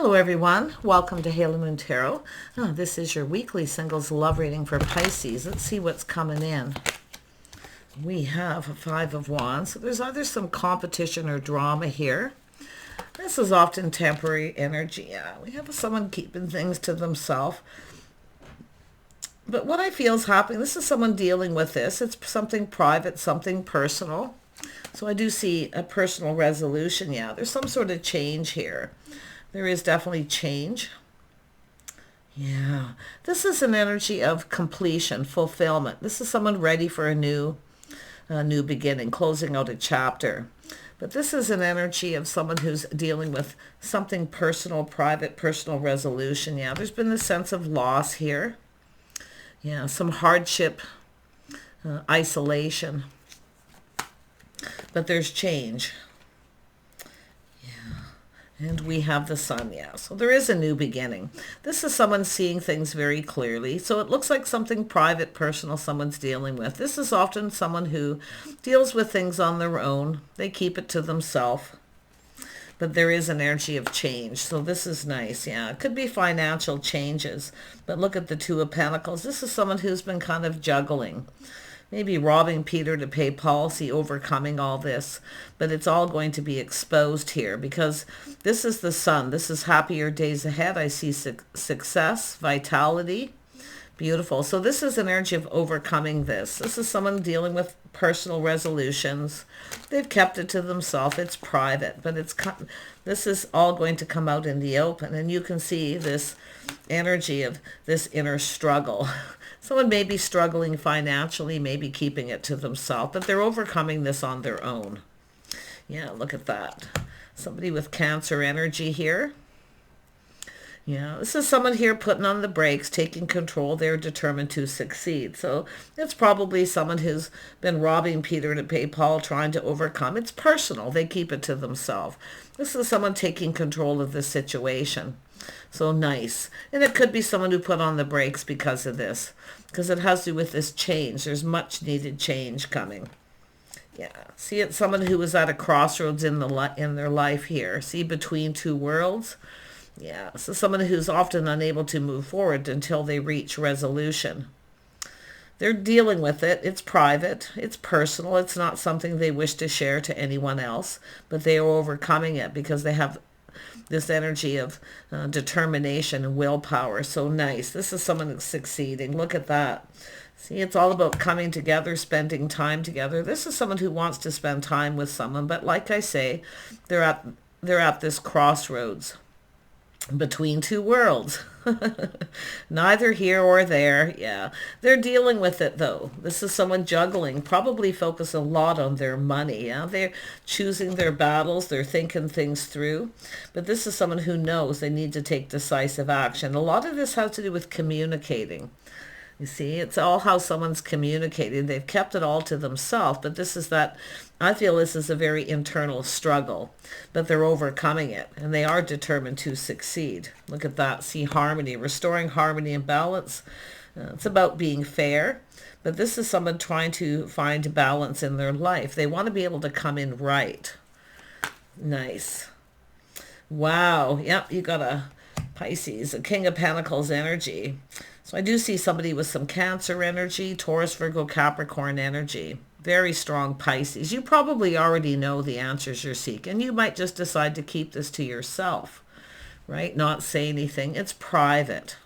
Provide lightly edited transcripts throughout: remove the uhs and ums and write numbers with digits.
Hello everyone, welcome to Halo Moon Tarot. This is your weekly singles love reading for Pisces. Let's see what's coming in. We have a Five of Wands. So there's either some competition or drama here. This is often temporary energy. Yeah, we have someone keeping things to themselves. But what I feel is happening, this is someone dealing with this. It's something private, something personal. So I do see a personal resolution. Yeah, there's some sort of change here. There is definitely change. Yeah, this is an energy of completion, fulfillment. This is someone ready for a new beginning, closing out a chapter. But this is an energy of someone who's dealing with something personal, private, personal resolution. Yeah, there's been this sense of loss here. Yeah, some hardship, isolation. But there's change. And we have the Sun, yeah. So there is a new beginning. This is someone seeing things very clearly. So it looks like something private, personal, someone's dealing with. This is often someone who deals with things on their own. They keep it to themselves. But there is an energy of change. So this is nice, yeah. It could be financial changes. But look at the Two of Pentacles. This is someone who's been kind of juggling. Maybe robbing Peter to pay Paul, see, overcoming all this. But it's all going to be exposed here because this is the Sun. This is happier days ahead. I see success, vitality. Beautiful. So this is an energy of overcoming this. This is someone dealing with personal resolutions. They've kept it to themselves. It's private, but this is all going to come out in the open. And you can see this energy of this inner struggle. Someone may be struggling financially, maybe keeping it to themselves, but they're overcoming this on their own. Yeah, look at that. Somebody with Cancer energy here. Yeah, this is someone here putting on the brakes, taking control. They're determined to succeed. So it's probably someone who's been robbing Peter to pay Paul, trying to overcome. It's personal. They keep it to themselves. This is someone taking control of the situation. So nice. And it could be someone who put on the brakes because of this, because it has to do with this change. There's much needed change coming. Yeah. See, it's someone who was at a crossroads in their life here. See, between two worlds. Yeah. So someone who's often unable to move forward until they reach resolution. They're dealing with it. It's private. It's personal. It's not something they wish to share to anyone else, but they are overcoming it because they have this energy of determination and willpower. So nice. This is someone who's succeeding. Look at that. See, it's all about coming together, spending time together. This is someone who wants to spend time with someone, but like I say, they're at this crossroads between two worlds. Neither here or there. Yeah, they're dealing with it though. This is someone juggling, probably focus a lot on their money. Yeah, they're choosing their battles, they're thinking things through, but this is someone who knows they need to take decisive action. A lot of this has to do with communicating. You see, it's all how someone's communicating. They've kept it all to themselves, but this is that, I feel this is a very internal struggle, but they're overcoming it, and they are determined to succeed. Look at that. See, harmony, restoring harmony and balance. It's about being fair, but this is someone trying to find balance in their life. They want to be able to come in right. Nice. Wow. Yep, you got a Pisces, a King of Pentacles energy. So I do see somebody with some Cancer energy, Taurus, Virgo, Capricorn energy. Very strong Pisces. You probably already know the answers you're seeking. You might just decide to keep this to yourself, right? Not say anything. It's private.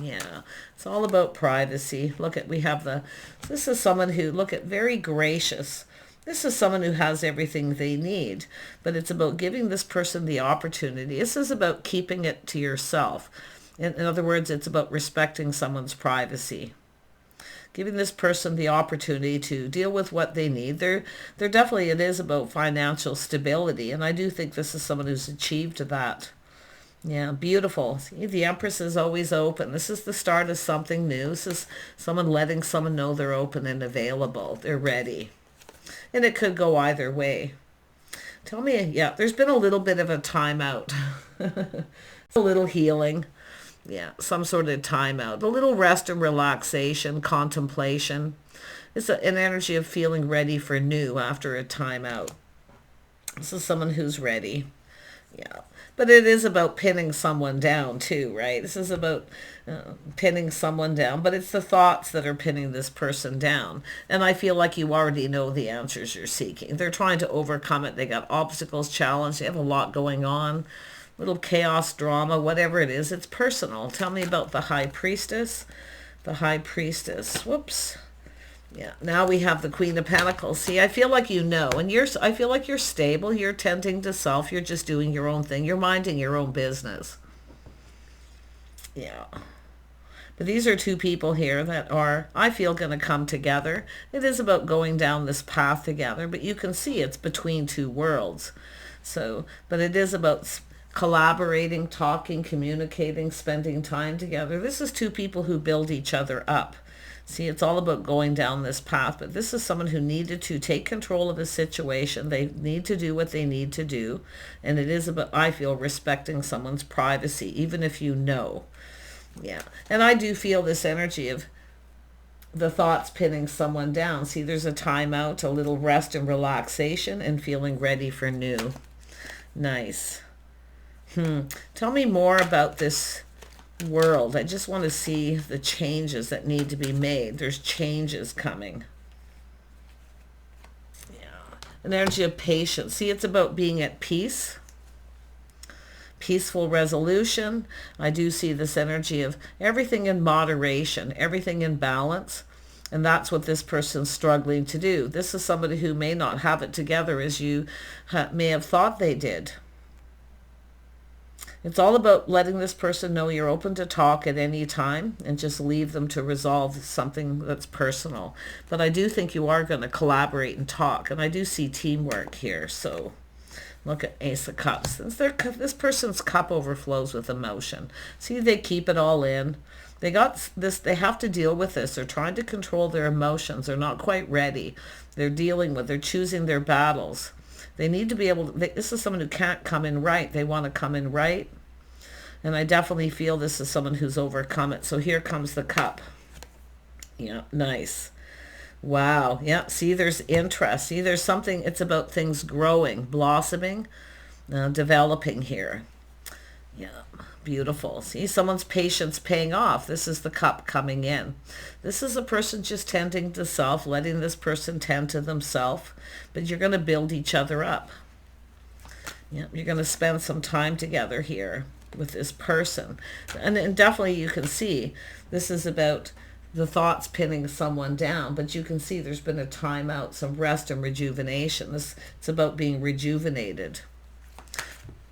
Yeah, it's all about privacy. Look at, we have this is someone who, look at, very gracious. This is someone who has everything they need, but it's about giving this person the opportunity. This is about keeping it to yourself. In other words, it's about respecting someone's privacy. Giving this person the opportunity to deal with what they need. They're definitely, it is about financial stability, and I do think this is someone who's achieved that. Yeah, beautiful. See, the Empress is always open. This is the start of something new. This is someone letting someone know they're open and available. They're ready. And it could go either way. Tell me, yeah, there's been a little bit of a timeout. A little healing. Yeah, some sort of timeout. A little rest and relaxation, contemplation. It's an energy of feeling ready for new after a timeout. This is someone who's ready. Yeah. But it is about pinning someone down too, right? This is about pinning someone down, but it's the thoughts that are pinning this person down. And I feel like you already know the answers you're seeking. They're trying to overcome it. They got obstacles, challenge. They have a lot going on. Little chaos, drama, whatever it is. It's personal. Tell me about the High Priestess. The High Priestess. Whoops. Yeah, now we have the Queen of Pentacles. See, I feel like you know, and I feel like you're stable, you're tending to self, you're just doing your own thing, you're minding your own business. Yeah. But these are two people here that are, I feel, going to come together. It is about going down this path together, but you can see it's between two worlds. So, but it is about collaborating, talking, communicating, spending time together. This is two people who build each other up. See, it's all about going down this path, but this is someone who needed to take control of a situation. They need to do what they need to do, and it is about, I feel, respecting someone's privacy, even if you know. Yeah, and I do feel this energy of the thoughts pinning someone down. See, there's a timeout, a little rest and relaxation, and feeling ready for new. Nice. Tell me more about this world. I just want to see the changes that need to be made. There's changes coming. Yeah. An energy of patience. See, it's about being at peace. Peaceful resolution. I do see this energy of everything in moderation, everything in balance. And that's what this person's struggling to do. This is somebody who may not have it together as you may have thought they did. It's all about letting this person know you're open to talk at any time and just leave them to resolve something that's personal. But I do think you are going to collaborate and talk. And I do see teamwork here. So look at Ace of Cups. This person's cup overflows with emotion. See, they keep it all in. They got this. They have to deal with this. They're trying to control their emotions. They're not quite ready. They're choosing their battles. They need to be able to, this is someone who can't come in right. They want to come in right. And I definitely feel this is someone who's overcome it. So here comes the cup. Yeah, nice. Wow. Yeah, see, there's interest. See, there's something, it's about things growing, blossoming, developing here. Yeah, beautiful. See, someone's patience paying off. This is the cup coming in. This is a person just tending to self, letting this person tend to themselves. But you're going to build each other up. Yeah, you're going to spend some time together here with this person. And definitely you can see this is about the thoughts pinning someone down, but you can see there's been a timeout, some rest and rejuvenation. It's about being rejuvenated.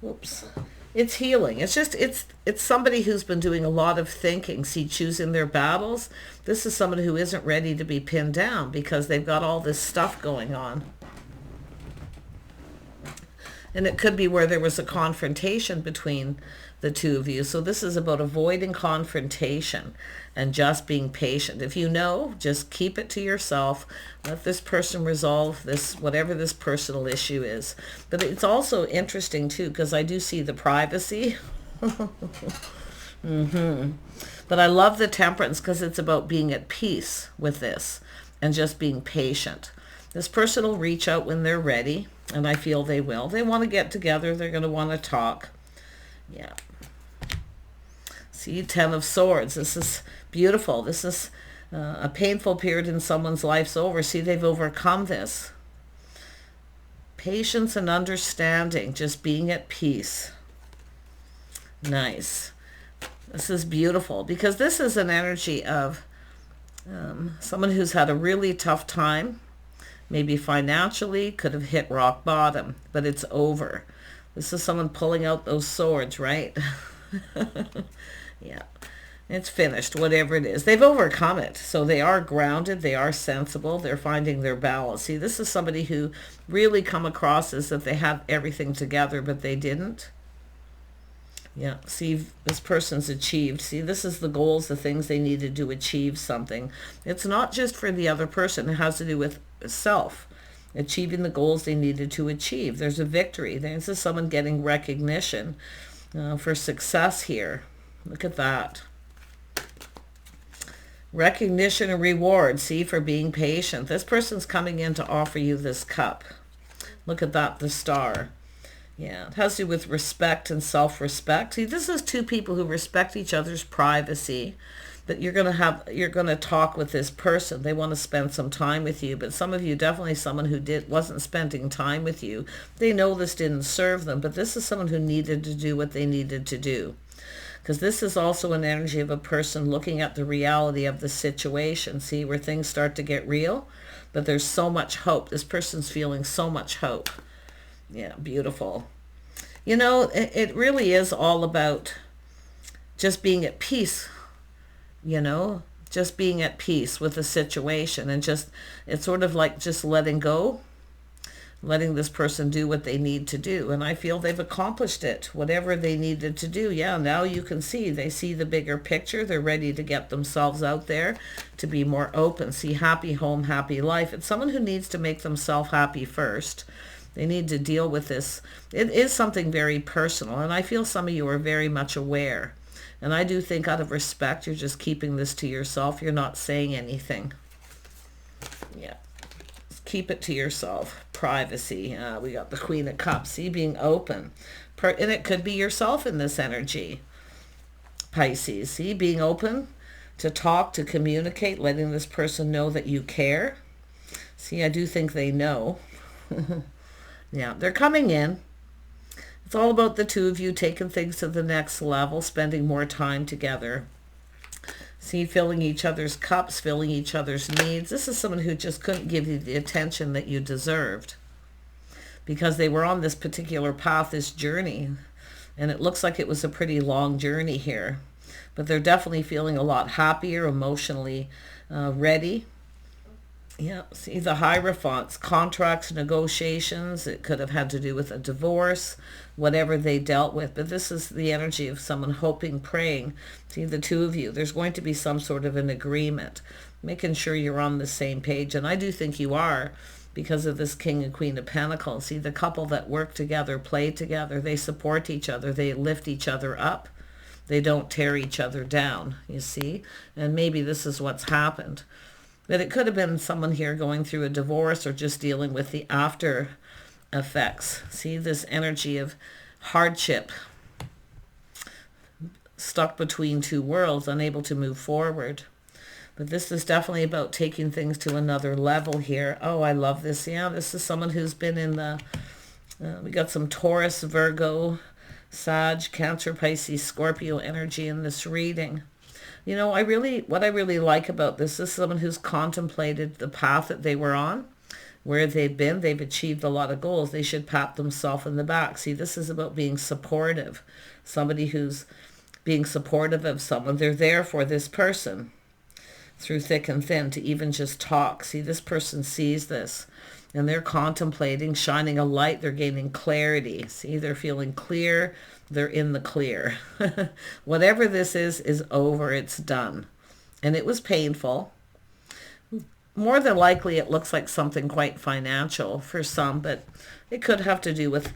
Whoops. It's healing. It's somebody who's been doing a lot of thinking. See, choosing their battles. This is somebody who isn't ready to be pinned down because they've got all this stuff going on. And it could be where there was a confrontation between the two of you. So this is about avoiding confrontation and just being patient. If you know, just keep it to yourself. Let this person resolve this, whatever this personal issue is. But it's also interesting too, because I do see the privacy. But I love the Temperance because it's about being at peace with this and just being patient. This person will reach out when they're ready, and I feel they will. They want to get together. They're going to want to talk. Yeah. See, 10 of Swords. This is beautiful. This is a painful period in someone's life's over. See, they've overcome this. Patience and understanding, just being at peace. Nice. This is beautiful because this is an energy of someone who's had a really tough time. Maybe financially, could have hit rock bottom, but it's over. This is someone pulling out those swords, right? Yeah, it's finished, whatever it is. They've overcome it, so they are grounded, they are sensible, they're finding their balance. See, this is somebody who really come across as that they had everything together, but they didn't. Yeah, see, this person's achieved. See, this is the goals, the things they needed to achieve something. It's not just for the other person. It has to do with self, achieving the goals they needed to achieve. There's a victory. This is someone getting recognition for success here. Look at that. Recognition and reward, see, for being patient. This person's coming in to offer you this cup. Look at that, the Star. Yeah, it has to do with respect and self-respect. See, this is two people who respect each other's privacy. But you're going to talk with this person. They want to spend some time with you. But some of you, definitely someone who wasn't spending time with you. They know this didn't serve them, but this is someone who needed to do what they needed to do. Because this is also an energy of a person looking at the reality of the situation. See, where things start to get real, but there's so much hope. This person's feeling so much hope. Yeah, beautiful. You know, it really is all about just being at peace, you know, just being at peace with the situation, and just, it's sort of like just letting go, letting this person do what they need to do. And I feel they've accomplished it, whatever they needed to do. Yeah, now you can see, they see the bigger picture. They're ready to get themselves out there, to be more open. See, happy home, happy life. It's someone who needs to make themselves happy first. They need to deal with this. It is something very personal, and I feel some of you are very much aware. And I do think out of respect, you're just keeping this to yourself. You're not saying anything. Yeah. Just keep it to yourself. Privacy. We got the Queen of Cups. See, being open. And it could be yourself in this energy. Pisces. See, being open to talk, to communicate, letting this person know that you care. See, I do think they know. Yeah, they're coming in. It's all about the two of you taking things to the next level, spending more time together. See, filling each other's cups, filling each other's needs. This is someone who just couldn't give you the attention that you deserved because they were on this particular path, this journey. And it looks like it was a pretty long journey here. But they're definitely feeling a lot happier, emotionally ready. Yeah, see the Hierophants, contracts, negotiations. It could have had to do with a divorce, whatever they dealt with. But this is the energy of someone hoping, praying. See, the two of you, there's going to be some sort of an agreement, making sure you're on the same page. And I do think you are, because of this King and Queen of Pentacles. See, the couple that work together, play together, they support each other, they lift each other up. They don't tear each other down, you see. And maybe this is what's happened. That it could have been someone here going through a divorce or just dealing with the after effects. See, this energy of hardship, stuck between two worlds, unable to move forward. But this is definitely about taking things to another level here. Oh, I love this. Yeah, this is someone who's been in the, we got some Taurus, Virgo, Sag, Cancer, Pisces, Scorpio energy in this reading. You know, what I really like about this is someone who's contemplated the path that they were on, where they've been. They've achieved a lot of goals. They should pat themselves in the back. See, this is about being supportive. Somebody who's being supportive of someone. They're there for this person through thick and thin to even just talk. See, this person sees this and they're contemplating, shining a light. They're gaining clarity. See, they're feeling clear. They're in the clear. Whatever this is over. It's done. And it was painful. More than likely, it looks like something quite financial for some, but it could have to do with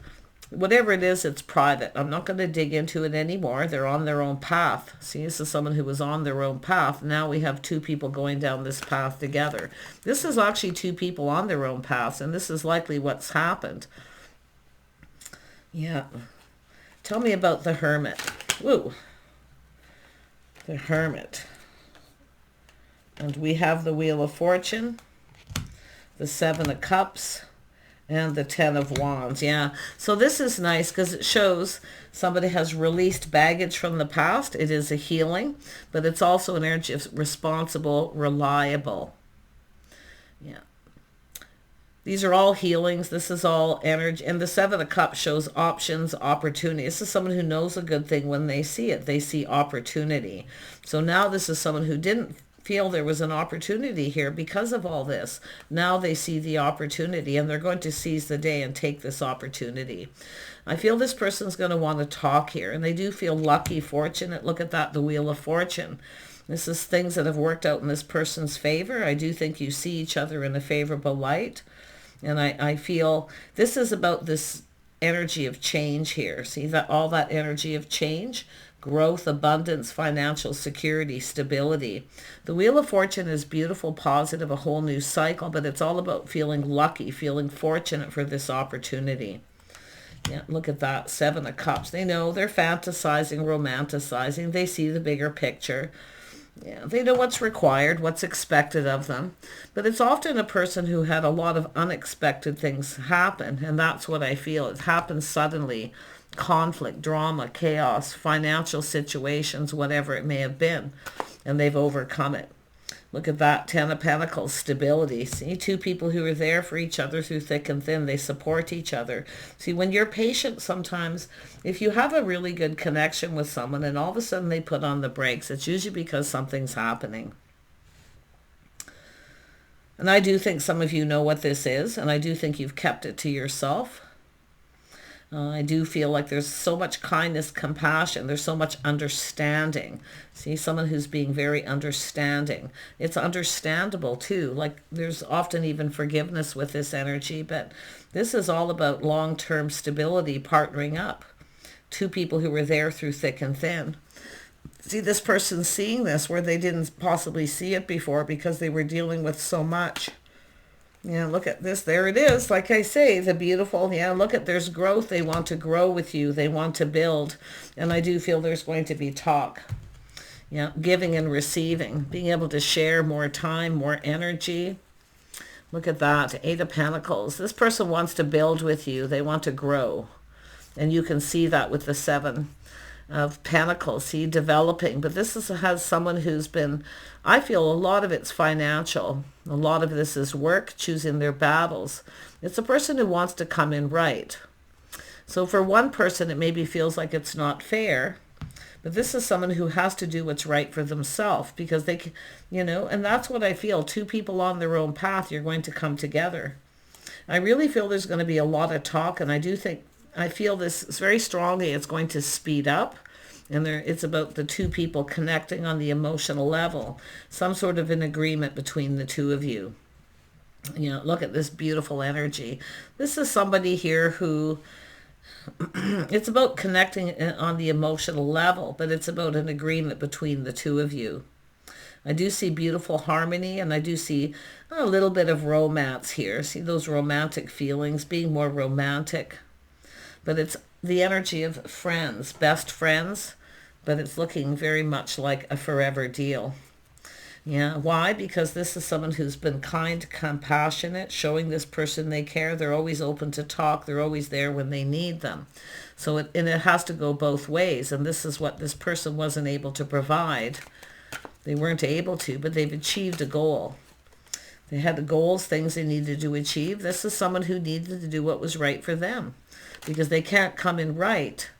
whatever it is. It's private. I'm not going to dig into it anymore. They're on their own path. See, this is someone who was on their own path. Now we have two people going down this path together. This is actually two people on their own paths, and this is likely what's happened. Yeah. Tell me about the Hermit. Woo. The Hermit. And we have the Wheel of Fortune, the Seven of Cups, and the Ten of Wands. Yeah. So this is nice because it shows somebody has released baggage from the past. It is a healing, but it's also an energy of responsible, reliable. Yeah. These are all healings. This is all energy. And the Seven of Cups shows options, opportunity. This is someone who knows a good thing when they see it. They see opportunity. So now this is someone who didn't feel there was an opportunity here because of all this. Now they see the opportunity and they're going to seize the day and take this opportunity. I feel this person's going to want to talk here, and they do feel lucky, fortunate. Look at that, the Wheel of Fortune. This is things that have worked out in this person's favor. I do think you see each other in a favorable light. And I feel this is about this energy of change here. See that all that energy of change, growth, abundance, financial security, stability. The Wheel of Fortune is beautiful, positive, a whole new cycle, but it's all about feeling lucky, feeling fortunate for this opportunity. Yeah, look at that, 7 of Cups. They know they're fantasizing, romanticizing. They see the bigger picture. Yeah, they know what's required, what's expected of them. But it's often a person who had a lot of unexpected things happen, and that's what I feel. It happens suddenly. Conflict, drama, chaos, financial situations, whatever it may have been, and they've overcome it. Look at that, 10 of Pentacles, stability. See, 2 people who are there for each other through thick and thin. They support each other. See, when you're patient, sometimes if you have a really good connection with someone and all of a sudden they put on the brakes, it's usually because something's happening. And I do think some of you know what this is, and I do think you've kept it to yourself. I do feel like there's so much kindness, compassion. There's so much understanding. See, someone who's being very understanding. It's understandable too. Like there's often even forgiveness with this energy, but this is all about long-term stability, partnering up. 2 people who were there through thick and thin. See, this person's seeing this where they didn't possibly see it before because they were dealing with so much. Yeah, look at this. There it is. Like I say, the beautiful, yeah, look at, there's growth. They want to grow with you. They want to build. And I do feel there's going to be talk. Yeah, giving and receiving, being able to share more time, more energy. Look at that, 8 of Pentacles. This person wants to build with you. They want to grow. And you can see that with the 7 of Pentacles, see, developing. But this has someone who's been, I feel a lot of it's financial. A lot of this is work, choosing their battles. It's a person who wants to come in right. So for one person, it maybe feels like it's not fair. But this is someone who has to do what's right for themselves because they, and that's what I feel. 2 people on their own path, you're going to come together. I really feel there's going to be a lot of talk, and I feel this very strongly. It's going to speed up. And it's about the 2 people connecting on the emotional level. Some sort of an agreement between the 2 of you. Look at this beautiful energy. This is somebody here who, it's about connecting on the emotional level, but it's about an agreement between the 2 of you. I do see beautiful harmony, and I do see a little bit of romance here. See those romantic feelings, being more romantic. But it's the energy of friends, best friends. But it's looking very much like a forever deal. Yeah, why? Because this is someone who's been kind, compassionate, showing this person they care. They're always open to talk. They're always there when they need them. So it has to go both ways. And this is what this person wasn't able to provide. They weren't able to, but they've achieved a goal. They had the goals, things they needed to achieve. This is someone who needed to do what was right for them. Because they can't come in right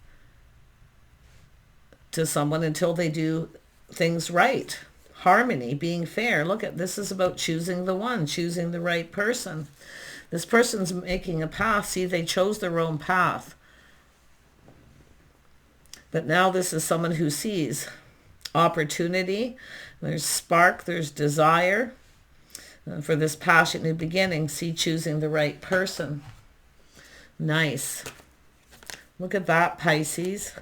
to someone until they do things right. Harmony, being fair. Look at this is about choosing the one, choosing the right person. This person's making a path. See, they chose their own path. But now this is someone who sees opportunity. There's spark, there's desire for this passionate beginning. See, choosing the right person. Nice. Look at that, Pisces.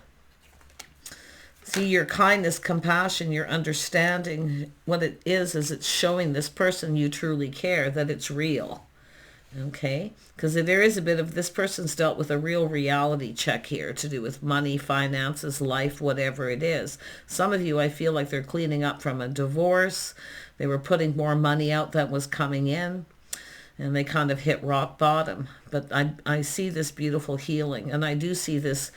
See, your kindness, compassion, your understanding, what it is it's showing this person you truly care, that it's real. Okay? Because there is a bit of, this person's dealt with a real reality check here to do with money, finances, life, whatever it is. Some of you, I feel like they're cleaning up from a divorce. They were putting more money out than was coming in. And they kind of hit rock bottom. But I see this beautiful healing. And I do see this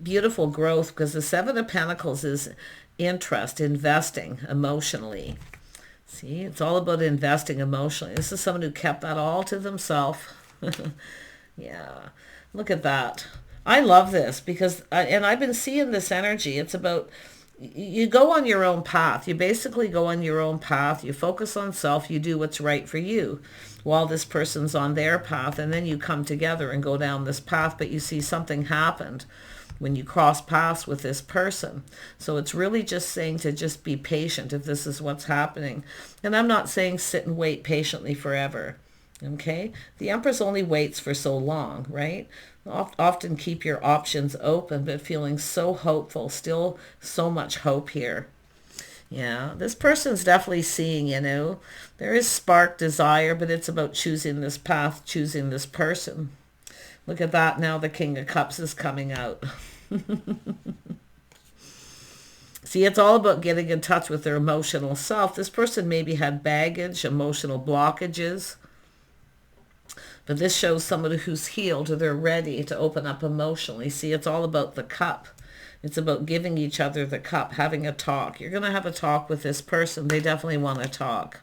beautiful growth because the 7 of Pentacles is interest, investing emotionally. See, it's all about investing emotionally. This is someone who kept that all to themselves. Yeah, look at that. I love this because, and I've been seeing this energy. It's about, you go on your own path. You basically go on your own path. You focus on self. You do what's right for you while this person's on their path. And then you come together and go down this path. But you see something happened when you cross paths with this person. So it's really just saying to just be patient if this is what's happening. And I'm not saying sit and wait patiently forever. Okay? The Empress only waits for so long, right? Often keep your options open, but feeling so hopeful, still so much hope here. Yeah, this person's definitely seeing, there is spark, desire, but it's about choosing this path, choosing this person. Look at that. Now the King of Cups is coming out. See, it's all about getting in touch with their emotional self. This person maybe had baggage, emotional blockages. But this shows somebody who's healed, or they're ready to open up emotionally. See, it's all about the cup. It's about giving each other the cup, having a talk. You're going to have a talk with this person. They definitely want to talk.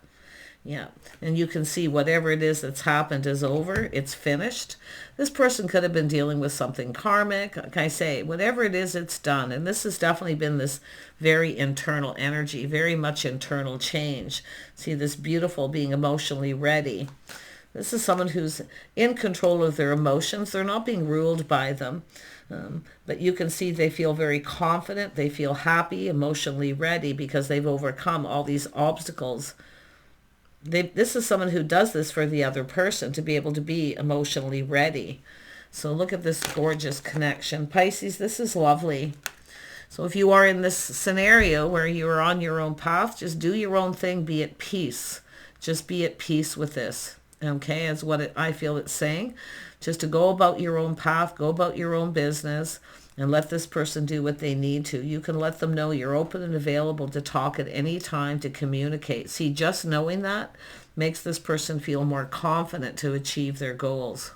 Yeah, and you can see whatever it is that's happened is over. It's finished. This person could have been dealing with something karmic. Like I say, whatever it is, it's done. And this has definitely been this very internal energy, very much internal change. See, this beautiful being emotionally ready. This is someone who's in control of their emotions. They're not being ruled by them. But you can see they feel very confident. They feel happy, emotionally ready because they've overcome all these obstacles. This is someone who does this for the other person, to be able to be emotionally ready. So look at this gorgeous connection. Pisces, this is lovely. So if you are in this scenario where you're on your own path, just do your own thing. Be at peace. Just be at peace with this. Okay, is what I feel it's saying. Just to go about your own path, go about your own business, and let this person do what they need to. You can let them know you're open and available to talk at any time, to communicate. See, just knowing that makes this person feel more confident to achieve their goals.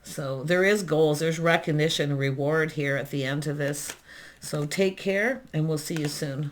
So there is goals. There's recognition and reward here at the end of this. So take care, and we'll see you soon.